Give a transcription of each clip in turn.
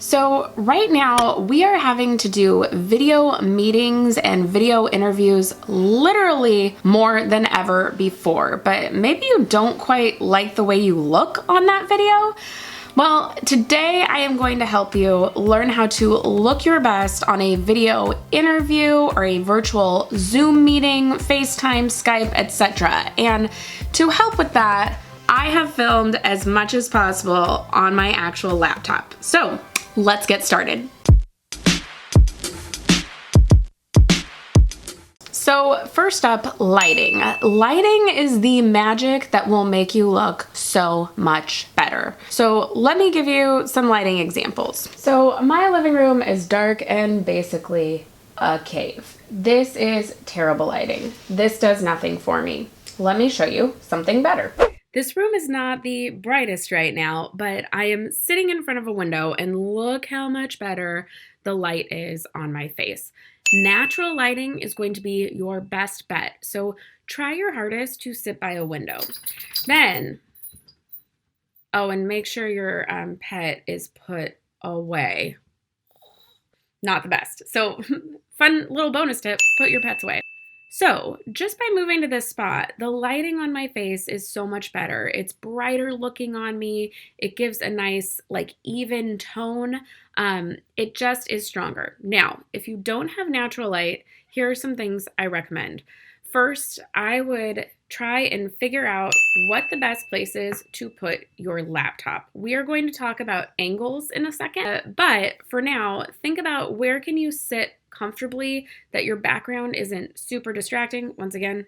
So right now we are having to do video meetings and video interviews literally more than ever before, but maybe you don't quite like the way you look on that video. Well, today I am going to help you learn how to look your best on a video interview or a virtual Zoom meeting, FaceTime, Skype, etc. And to help with that, I have filmed as much as possible on my actual laptop. So let's get started. So first up, lighting. Lighting is the magic that will make you look so much better. So let me give you some lighting examples. So my living room is dark and basically a cave. This is terrible lighting. This does nothing for me. Let me show you something better. This room is not the brightest right now, but I am sitting in front of a window and look how much better the light is on my face. Natural lighting is going to be your best bet. So try your hardest to sit by a window. Then, oh, and make sure your pet is put away. Not the best. So fun little bonus tip, put your pets away. So just by moving to this spot, the lighting on my face is so much better. It's brighter looking on me. It gives a nice even tone. It just is stronger. Now, if you don't have natural light, here are some things I recommend. First, I would try and figure out what the best place is to put your laptop. We are going to talk about angles in a second, but for now, think about where can you sit comfortably that your background isn't super distracting. Once again,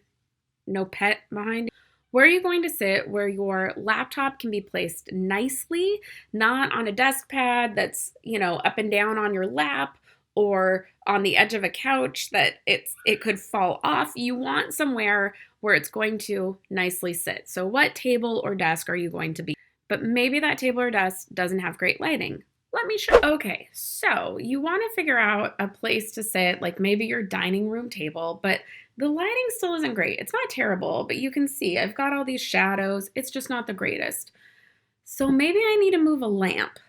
no pet behind. Where are you going to sit where your laptop can be placed nicely, not on a desk pad that's, up and down on your lap or on the edge of a couch that it could fall off. You want somewhere where it's going to nicely sit. So what table or desk are you going to be? But maybe that table or desk doesn't have great lighting. Let me show. Okay, so you want to figure out a place to sit, like maybe your dining room table, but the lighting still isn't great. It's not terrible, but you can see I've got all these shadows. It's just not the greatest. So maybe I need to move a lamp.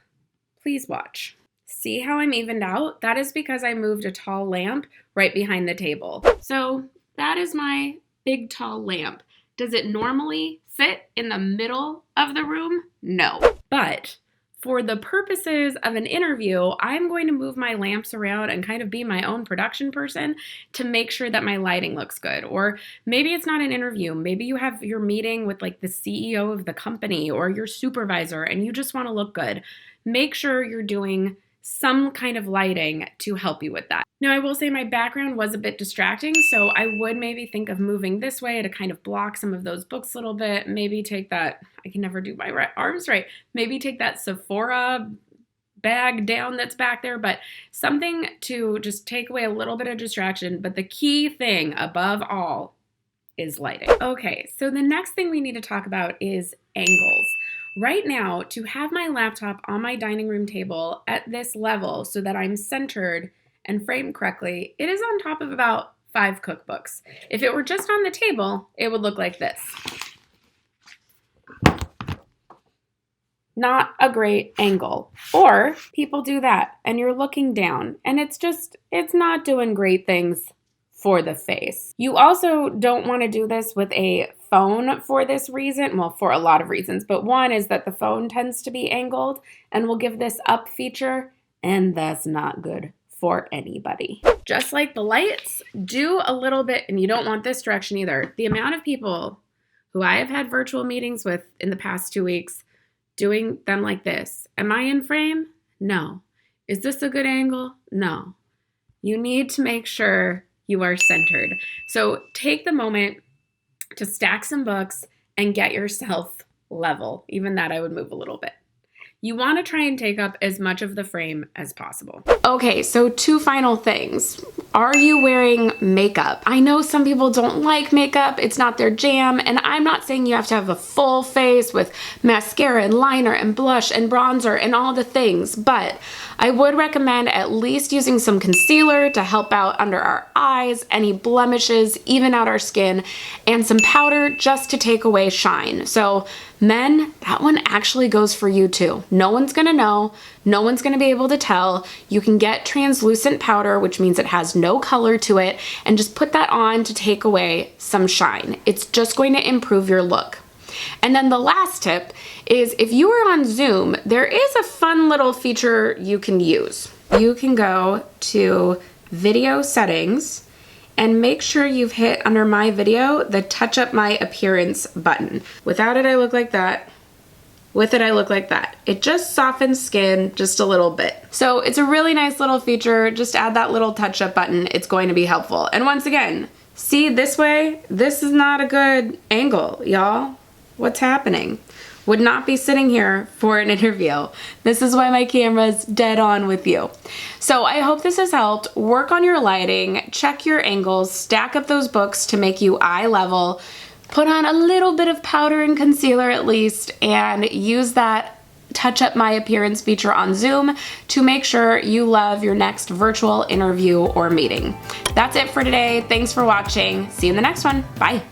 Please watch. See how I'm evened out? That is because I moved a tall lamp right behind the table. So that is my big tall lamp. Does it normally fit in the middle of the room? No. But for the purposes of an interview, I'm going to move my lamps around and kind of be my own production person to make sure that my lighting looks good. Or maybe it's not an interview. Maybe you have your meeting with the CEO of the company or your supervisor and you just want to look good. Make sure you're doing some kind of lighting to help you with that. Now, I will say my background was a bit distracting, so I would maybe think of moving this way to kind of block some of those books a little bit. Maybe take that, I can never do my arms right. Maybe take that Sephora bag down that's back there, but something to just take away a little bit of distraction. But the key thing above all is lighting. Okay, so the next thing we need to talk about is angles. Right now, to have my laptop on my dining room table at this level so that I'm centered and framed correctly, it is on top of about 5 cookbooks. If it were just on the table, it would look like this. Not a great angle. Or people do that and you're looking down and it's not doing great things for the face. You also don't want to do this with a phone for this reason. Well, for a lot of reasons, but one is that the phone tends to be angled and will give this up feature, and that's not good for anybody. Just like the lights, do a little bit, and you don't want this direction either. The amount of people who I have had virtual meetings with in the past 2 weeks doing them like this. Am I in frame? No. Is this a good angle? No. You need to make sure you are centered. So take the moment to stack some books and get yourself level. Even that I would move a little bit. You want to try and take up as much of the frame as possible. Okay, so 2 final things. Are you wearing makeup? I know some people don't like makeup, it's not their jam, and I'm not saying you have to have a full face with mascara and liner and blush and bronzer and all the things, but I would recommend at least using some concealer to help out under our eyes, any blemishes, even out our skin, and some powder just to take away shine. So men, that one actually goes for you too. No one's gonna know. No one's gonna be able to tell. You can get translucent powder, which means it has no color to it, and just put that on to take away some shine. It's just going to improve your look. And then the last tip is if you are on Zoom, there is a fun little feature you can use. You can go to video settings and make sure you've hit under my video the touch up my appearance button. Without it, I look like that. With it, I look like that. It just softens skin just a little bit. So it's a really nice little feature. Just add that little touch up button. It's going to be helpful. And once again, see this way, this is not a good angle, y'all. What's happening? Would not be sitting here for an interview. This is why my camera's dead on with you. So I hope this has helped. Work on your lighting, check your angles, stack up those books to make you eye level, put on a little bit of powder and concealer at least, and use that touch up my appearance feature on Zoom to make sure you love your next virtual interview or meeting. That's it for today. Thanks for watching. See you in the next one. Bye.